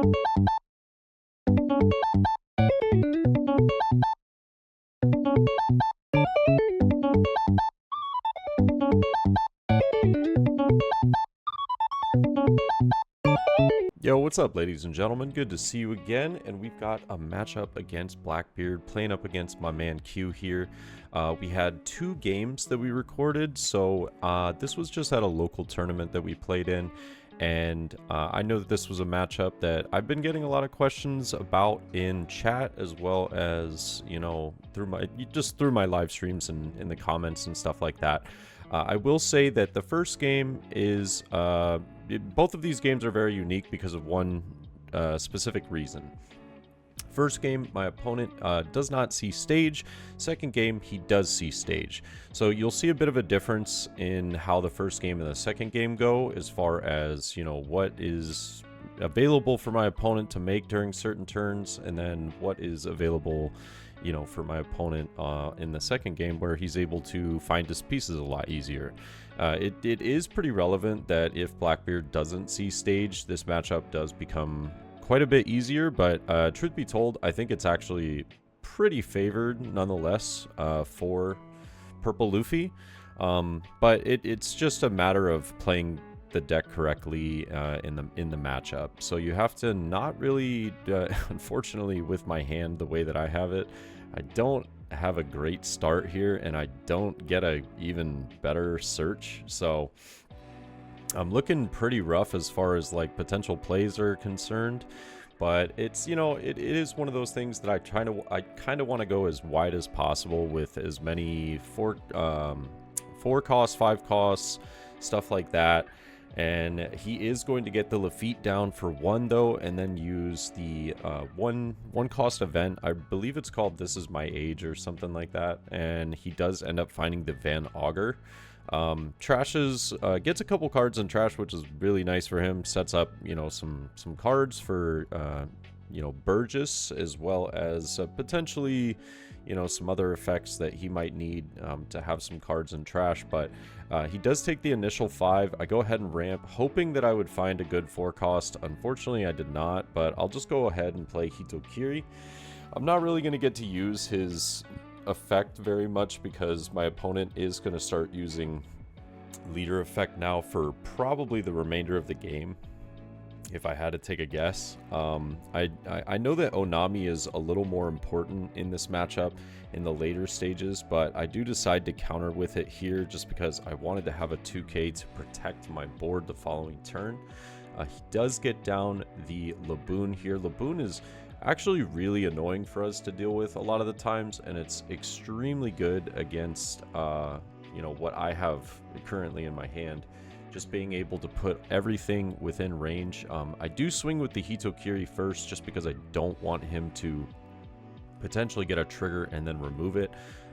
Yo, what's up, ladies and gentlemen? Good to see you again, and we've got a matchup against BlackBeard, playing up against my man Q here. We had 2 games that we recorded, so this was just at a local tournament that we played in, and I know that this was a matchup that I've been getting a lot of questions about in chat, as well as, you know, through my live streams and in the comments and stuff like that. I will say that the first game is, both of these games are very unique because of one specific reason. First game, my opponent does not see stage. Second game, he does see stage. So you'll see a bit of a difference in how the first game and the second game go, as far as, you know, what is available for my opponent to make during certain turns, and then what is available, you know, for my opponent in the second game, where he's able to find his pieces a lot easier. It is pretty relevant that if BlackBeard doesn't see stage, this matchup does become quite a bit easier, but truth be told, I think it's actually pretty favored nonetheless for Purple Luffy. But it's just a matter of playing the deck correctly in the matchup. So you have to not really, unfortunately, with my hand the way that I have it, I don't have a great start here, and I don't get a even better search. So I'm looking pretty rough as far as like potential plays are concerned. But it's, you know, it is one of those things that I kind of want to go as wide as possible with as many 4 costs, 5 costs, stuff like that. And he is going to get the Lafitte down for 1 though, and then use the one cost event. I believe it's called This Is My Age or something like that. And he does end up finding the Van Augur. Trashes, gets a couple cards in trash, which is really nice for him. Sets up, you know, some cards for you know, Burgess, as well as potentially, you know, some other effects that he might need to have some cards in trash. But he does take the initial 5. I go ahead and ramp, hoping that I would find a good 4 cost. Unfortunately, I did not, but I'll just go ahead and play Hitokiri. I'm not really going to get to use his effect very much, because my opponent is going to start using leader effect now for probably the remainder of the game, if I had to take a guess. I know that Onami is a little more important in this matchup in the later stages, but I do decide to counter with it here just because I wanted to have a 2k to protect my board the following turn. He does get down the Laboon here. Laboon is actually really annoying for us to deal with a lot of the times, and it's extremely good against you know, what I have currently in my hand. Just being able to put everything within range. I do swing with the Hitokiri first, just because I don't want him to potentially get a trigger and then remove it.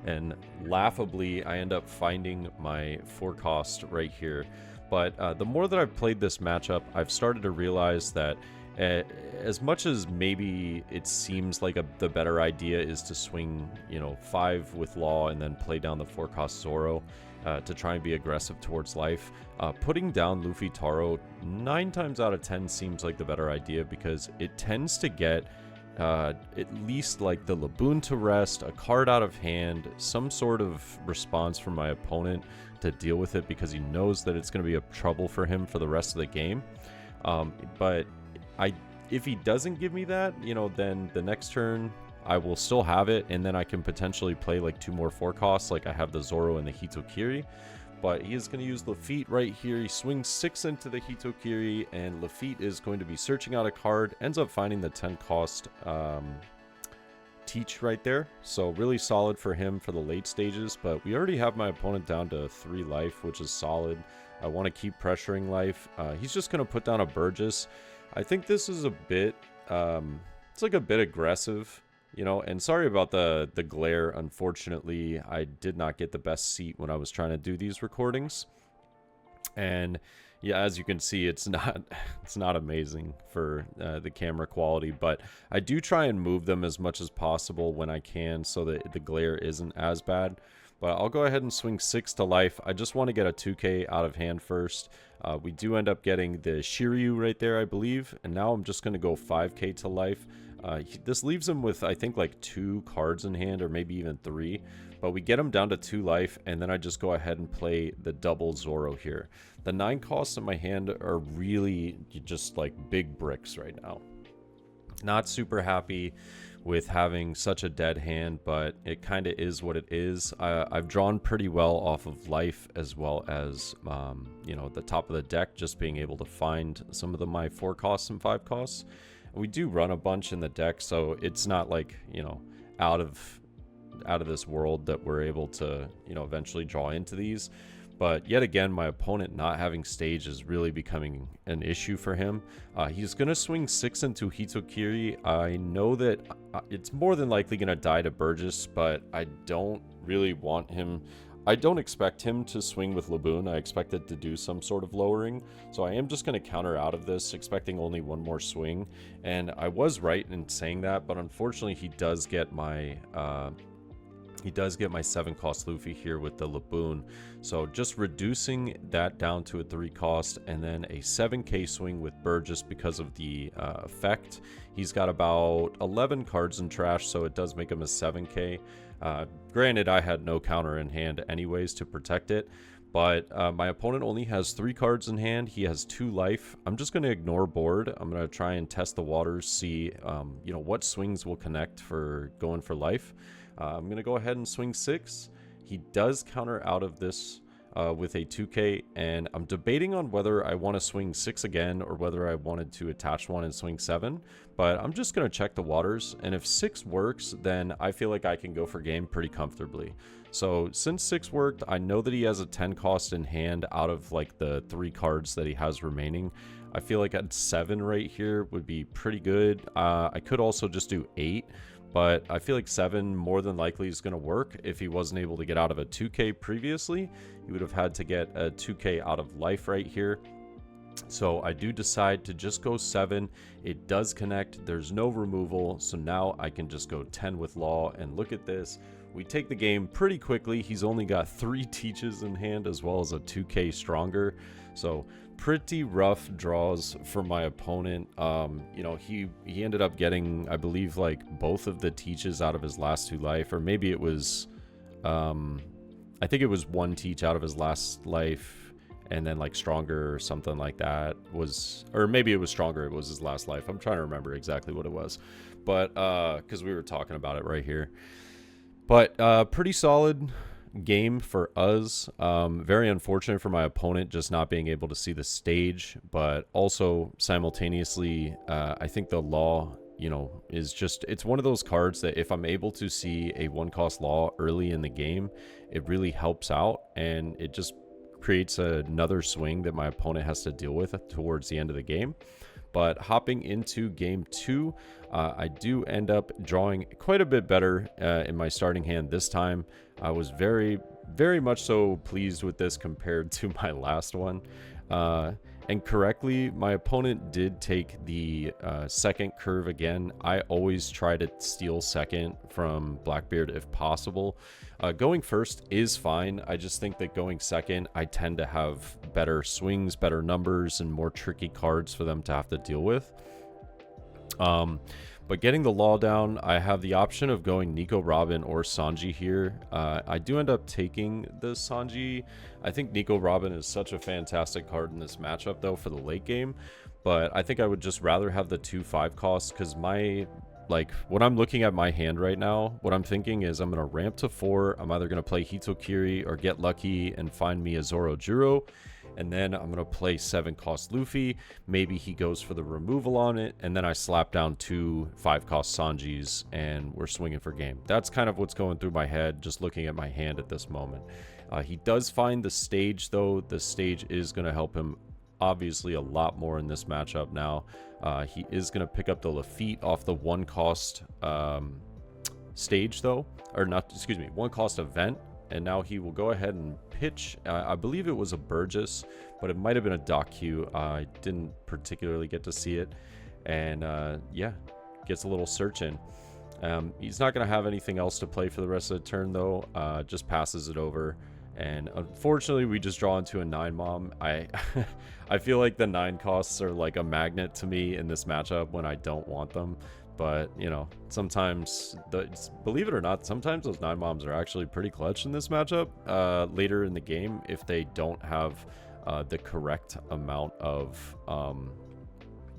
And laughably, I end up finding my 4 cost right here. But the more that I've played this matchup, I've started to realize that as much as maybe it seems like the better idea is to swing, you know, 5 with Law and then play down the 4 cost Zoro to try and be aggressive towards life, putting down Luffy Taro 9 times out of 10 seems like the better idea, because it tends to get at least like the Laboon to rest, a card out of hand, some sort of response from my opponent to deal with it, because he knows that it's going to be a trouble for him for the rest of the game. But if he doesn't give me that, you know, then the next turn I will still have it, and then I can potentially play like 2 more 4 costs, like I have the Zoro and the Hitokiri. But he is going to use Lafitte right here. He swings 6 into the Hitokiri, and Lafitte is going to be searching out a card, ends up finding the 10 cost Teach right there. So really solid for him for the late stages, but we already have my opponent down to 3 life, which is solid. I want to keep pressuring life. He's just going to put down a Burgess. I think this is a bit, it's like a bit aggressive, you know, and sorry about the glare. Unfortunately, I did not get the best seat when I was trying to do these recordings. And yeah, as you can see, it's not amazing for the camera quality, but I do try and move them as much as possible when I can so that the glare isn't as bad. But I'll go ahead and swing 6 to life. I just want to get a 2k out of hand first. We do end up getting the Shiryu right there, I believe. And now I'm just going to go 5k to life. This leaves him with, I think, like 2 cards in hand, or maybe even 3. But we get him down to 2 life, and then I just go ahead and play the double Zoro here. The 9 costs in my hand are really just like big bricks right now. Not super happy with having such a dead hand, but it kind of is what it is. I've drawn pretty well off of life, as well as you know, the top of the deck, just being able to find some of my 4 costs and 5 costs. We do run a bunch in the deck, so it's not like, you know, out of this world that we're able to, you know, eventually draw into these. But yet again, my opponent not having stage is really becoming an issue for him. He's going to swing 6 into Hitokiri. I know that it's more than likely going to die to Burgess, but I don't really want him. I don't expect him to swing with Laboon. I expect it to do some sort of lowering. So I am just going to counter out of this, expecting only 1 more swing. And I was right in saying that, but unfortunately he does get my 7 cost Luffy here with the Laboon. So just reducing that down to a 3 cost, and then a 7k swing with Burgess because of the effect. He's got about 11 cards in trash, so it does make him a 7k. Granted, I had no counter in hand anyways to protect it, but my opponent only has 3 cards in hand. He has 2 life. I'm just going to ignore board. I'm going to try and test the waters, see you know, what swings will connect for going for life. I'm going to go ahead and swing 6. He does counter out of this with a 2k, and I'm debating on whether I want to swing 6 again or whether I wanted to attach 1 and swing 7. But I'm just going to check the waters, and if 6 works, then I feel like I can go for game pretty comfortably. So since 6 worked, I know that he has a 10 cost in hand out of like the 3 cards that he has remaining. I feel like at 7 right here would be pretty good. I could also just do 8. But I feel like 7 more than likely is going to work. If he wasn't able to get out of a 2k previously, he would have had to get a 2k out of life right here. So I do decide to just go 7. It does connect. There's no removal. So now I can just go 10 with Law. And look at this. We take the game pretty quickly. He's only got 3 teaches in hand, as well as a 2k stronger. So pretty rough draws for my opponent. You know, he ended up getting, I believe, like both of the teaches out of his last 2 life, or maybe it was I think it was 1 teach out of his last life, and then like stronger or something like that was, or maybe it was stronger, it was his last life. I'm trying to remember exactly what it was, but because we were talking about it right here. But pretty solid game for us. Very unfortunate for my opponent just not being able to see the stage, but also simultaneously I think the Law, you know, is just, it's one of those cards that if I'm able to see a 1 cost Law early in the game, it really helps out, and it just creates another swing that my opponent has to deal with towards the end of the game. But hopping into game 2, I do end up drawing quite a bit better in my starting hand this time. I was very, very much so pleased with this compared to my last one. And correctly, my opponent did take the second curve again. I always try to steal second from BlackBeard if possible. Going first is fine. I just think that going second, I tend to have better swings, better numbers, and more tricky cards for them to have to deal with. But getting the Law down, I have the option of going Nico Robin or Sanji here. I do end up taking the Sanji. I think Nico Robin is such a fantastic card in this matchup, though, for the late game. But I think I would just rather have the 2 5 costs, because when I'm looking at my hand right now, what I'm thinking is I'm going to ramp to 4. I'm either going to play Hitokiri or get lucky and find me a Zoro Juro. And then I'm going to play 7 cost Luffy. Maybe he goes for the removal on it, and then I slap down 2 5 cost Sanjis, and we're swinging for game. That's kind of what's going through my head, just looking at my hand at this moment. He does find the stage, though. The stage is going to help him obviously a lot more in this matchup now. He is going to pick up the Lafitte off the 1 cost stage, though. Or not, excuse me, 1 cost event. And now he will go ahead and pitch. I believe it was a Burgess, but it might have been a Doc Q. I didn't particularly get to see it. And yeah, gets a little search in. He's not going to have anything else to play for the rest of the turn, though. Just passes it over. And unfortunately, we just draw into a 9-mom. I feel like the 9 costs are like a magnet to me in this matchup when I don't want them. But, you know, sometimes, believe it or not, sometimes those 9-moms are actually pretty clutch in this matchup later in the game if they don't have the correct amount of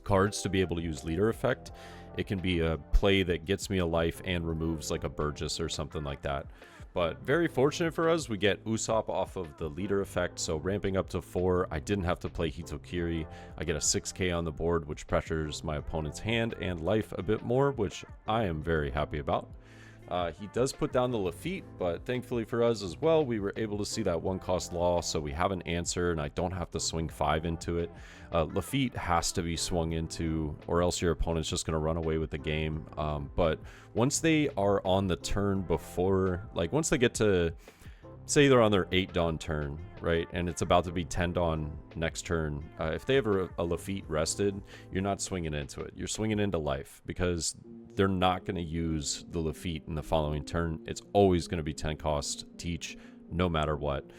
cards to be able to use leader effect. It can be a play that gets me a life and removes like a Burgess or something like that. But very fortunate for us, we get Usopp off of the leader effect, so ramping up to 4, I didn't have to play Hitokiri. I get a 6k on the board, which pressures my opponent's hand and life a bit more, which I am very happy about. He does put down the Lafitte, but thankfully for us as well, we were able to see that 1-cost law, so we have an answer, and I don't have to swing 5 into it. Lafitte has to be swung into, or else your opponent's just going to run away with the game. But once they are on the turn before, like once they get to, say they're on their 8 Dawn turn, right, and it's about to be 10 Dawn next turn, if they have a Lafitte rested, you're not swinging into it. You're swinging into life, because they're not going to use the Lafitte in the following turn. It's always going to be 10 cost teach, no matter what.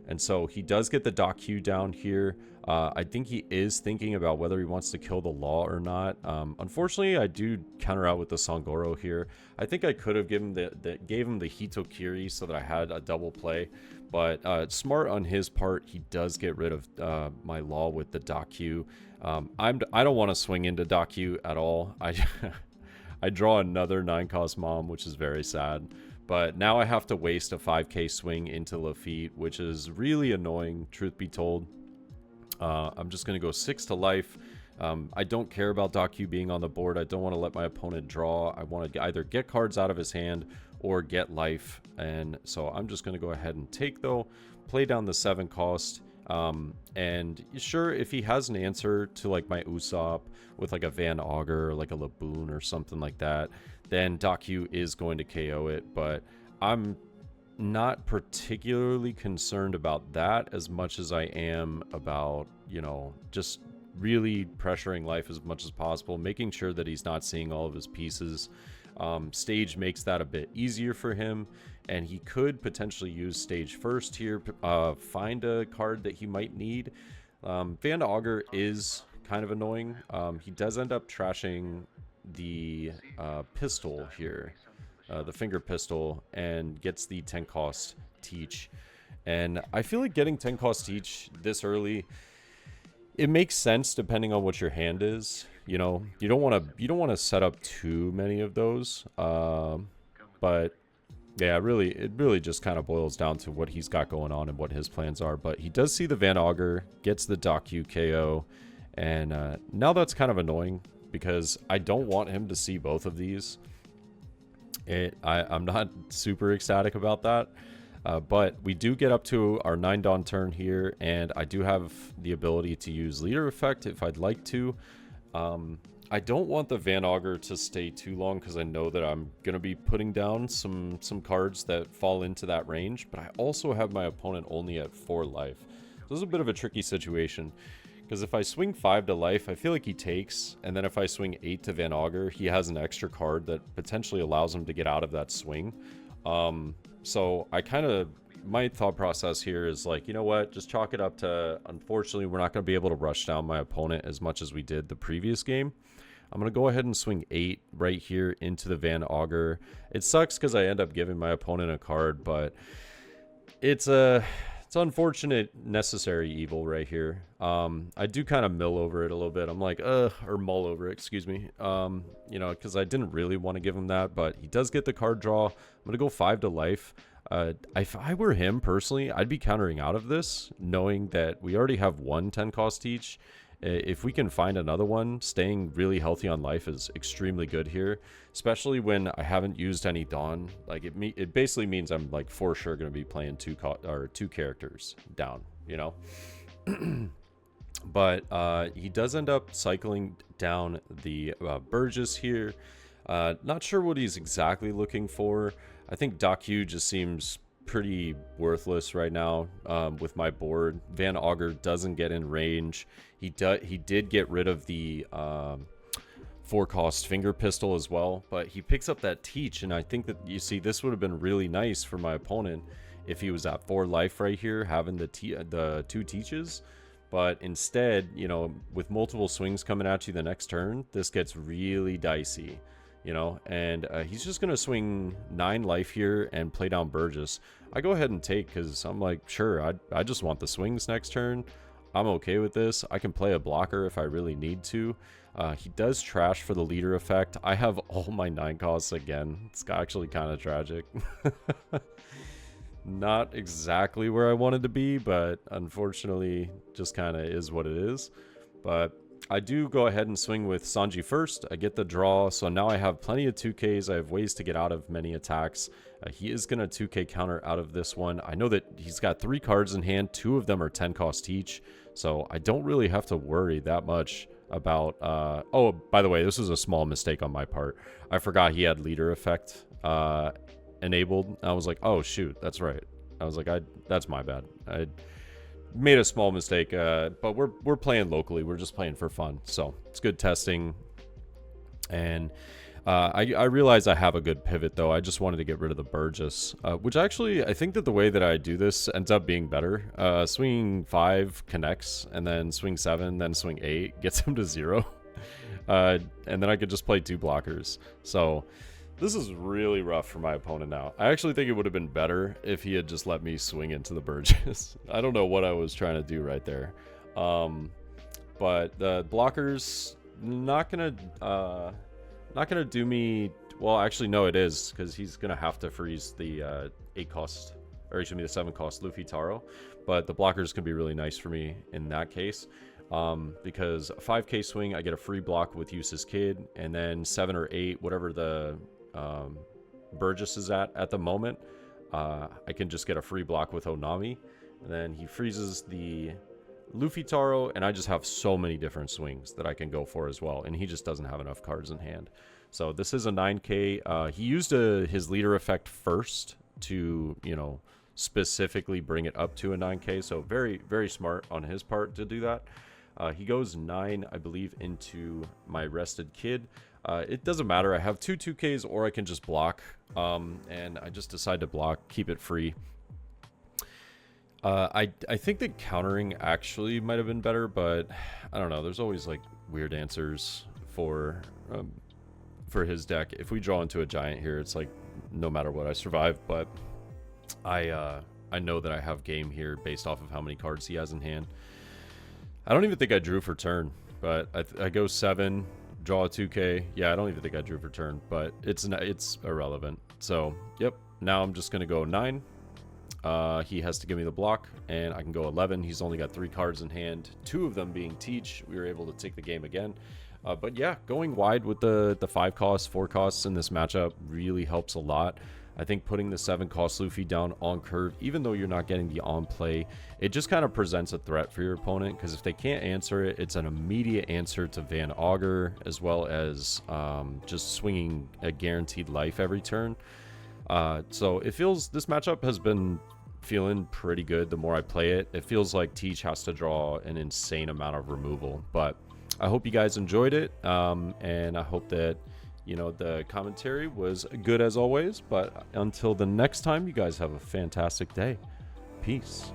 And so he does get the Doc Q down here. I think he is thinking about whether he wants to kill the law or not. Unfortunately, I do counter out with the Sangoro here. I think I could have given gave him the Hitokiri so that I had a double play. But smart on his part, he does get rid of my law with the Doc Q. I don't want to swing into Doc Q at all. I draw another 9-cost mom, which is very sad. But now I have to waste a 5k swing into Lafitte, which is really annoying, truth be told. I'm just going to go 6 to life. I don't care about Doc Q being on the board. I don't want to let my opponent draw. I want to either get cards out of his hand or get life. And so I'm just going to go ahead and take, though, play down the 7 cost. And sure, if he has an answer to like my Usopp with like a Van Augur or like a Laboon or something like that, then Doc Q is going to KO it. But I'm not particularly concerned about that as much as I am about, you know, just really pressuring life as much as possible, making sure that he's not seeing all of his pieces. Stage makes that a bit easier for him, and he could potentially use stage first here, find a card that he might need. Van Augur is kind of annoying. He does end up trashing the pistol here, the finger pistol, and gets the 10 cost teach. And I feel like getting 10 cost teach this early, it makes sense depending on what your hand is. You know, you don't want to set up too many of those. But yeah, it really just kind of boils down to what he's got going on and what his plans are. But he does see the Van Augur, gets the Doc Q KO, and now that's kind of annoying because I don't want him to see both of these. I'm not super ecstatic about that. But we do get up to our 9 Dawn turn here, and I do have the ability to use leader effect if I'd like to. I don't want the Van Augur to stay too long because I know that I'm going to be putting down some cards that fall into that range, but I also have my opponent only at 4 life. So this is a bit of a tricky situation because if I swing 5 to life, I feel like he takes, and then if I swing 8 to Van Augur, he has an extra card that potentially allows him to get out of that swing. So my thought process here is like, you know what, just chalk it up to, unfortunately, we're not going to be able to rush down my opponent as much as we did the previous game. I'm going to go ahead and swing 8 right here into the Van Augur. It sucks because I end up giving my opponent a card, but it's unfortunate necessary evil right here. I do kind of mill over it a little bit. I'm like, or mull over it, excuse me. You know, because I didn't really want to give him that, but he does get the card draw. I'm going to go 5 to life. If I were him personally, I'd be countering out of this, knowing that we already have one 10 cost each. If we can find another one, staying really healthy on life is extremely good here, especially when I haven't used any Dawn. Like it basically means I'm like for sure going to be playing two characters down, you know. But he does end up cycling down the Burgess here. Not sure what he's exactly looking for. I think Doc Q just seems pretty worthless right now with my board. Van Augur doesn't get in range. He did get rid of the 4-cost finger pistol as well, but he picks up that teach, and I think that, you see, this would have been really nice for my opponent if he was at 4 life right here, having the 2 teaches. But instead, you know, with multiple swings coming at you the next turn, this gets really dicey, you know, and he's just going to swing 9 life here and play down Burgess. I go ahead and take because I'm like, sure, I just want the swings next turn. I'm okay with this. I can play a blocker if I really need to. He does trash for the leader effect. I have all my 9 costs again. It's actually kind of tragic. Not exactly where I wanted to be, but unfortunately just kind of is what it is. But I do go ahead and swing with Sanji first. I get the draw, so now I have plenty of 2Ks. I have ways to get out of many attacks. He is going to 2K counter out of this one. I know that he's got 3 cards in hand. 2 of them are 10 cost each, so I don't really have to worry that much about... oh, by the way, this was a small mistake on my part. I forgot he had leader effect enabled. I was like, oh shoot, that's right. I was like, that's my bad. I made a small mistake, but we're playing locally. We're just playing for fun, so it's good testing. And I realize I have a good pivot though. I just wanted to get rid of the Burgess, which actually I think that the way that I do this ends up being better. Swinging 5 connects, and then swing 7, then swing 8 gets him to 0, and then I could just play 2 blockers. So this is really rough for my opponent now. I actually think it would have been better if he had just let me swing into the Burgess. I don't know what I was trying to do right there. But the blockers not gonna do me well. Actually, no, it is, because he's gonna have to freeze the 8 cost, or excuse me, the 7 cost Luffy Taro. But the blockers can be really nice for me in that case. Because a 5K swing, I get a free block with Use's Kid, and then 7 or 8, whatever the Burgess is at the moment, I can just get a free block with Onami, and then he freezes the Luffy Taro, and I just have so many different swings that I can go for as well, and he just doesn't have enough cards in hand. So this is a 9K. He used his leader effect first to, you know, specifically bring it up to a 9K, so very, very smart on his part to do that. He goes 9, I believe, into my rested kid. It doesn't matter. I have 2 2Ks, or I can just block. And I just decide to block, keep it free. I think that countering actually might have been better, but I don't know. There's always like weird answers for his deck. If we draw into a giant here, it's like no matter what, I survive. But I know that I have game here based off of how many cards he has in hand. I don't even think I drew for turn, but I go 7, draw a 2K. Yeah, I don't even think I drew for turn, but it's irrelevant. So, yep, now I'm just going to go 9. He has to give me the block, and I can go 11. He's only got 3 cards in hand, 2 of them being Teach. We were able to take the game again. But yeah, going wide with the 5 costs, 4 costs in this matchup really helps a lot. I think putting the 7 cost Luffy down on curve, even though you're not getting the on play, it just kind of presents a threat for your opponent, because if they can't answer it, it's an immediate answer to Van Augur, as well as just swinging a guaranteed life every turn. So it feels, this matchup has been feeling pretty good the more I play it. It feels like Teach has to draw an insane amount of removal, but I hope you guys enjoyed it, and I hope that, you know, the commentary was good as always. But until the next time, you guys have a fantastic day. Peace.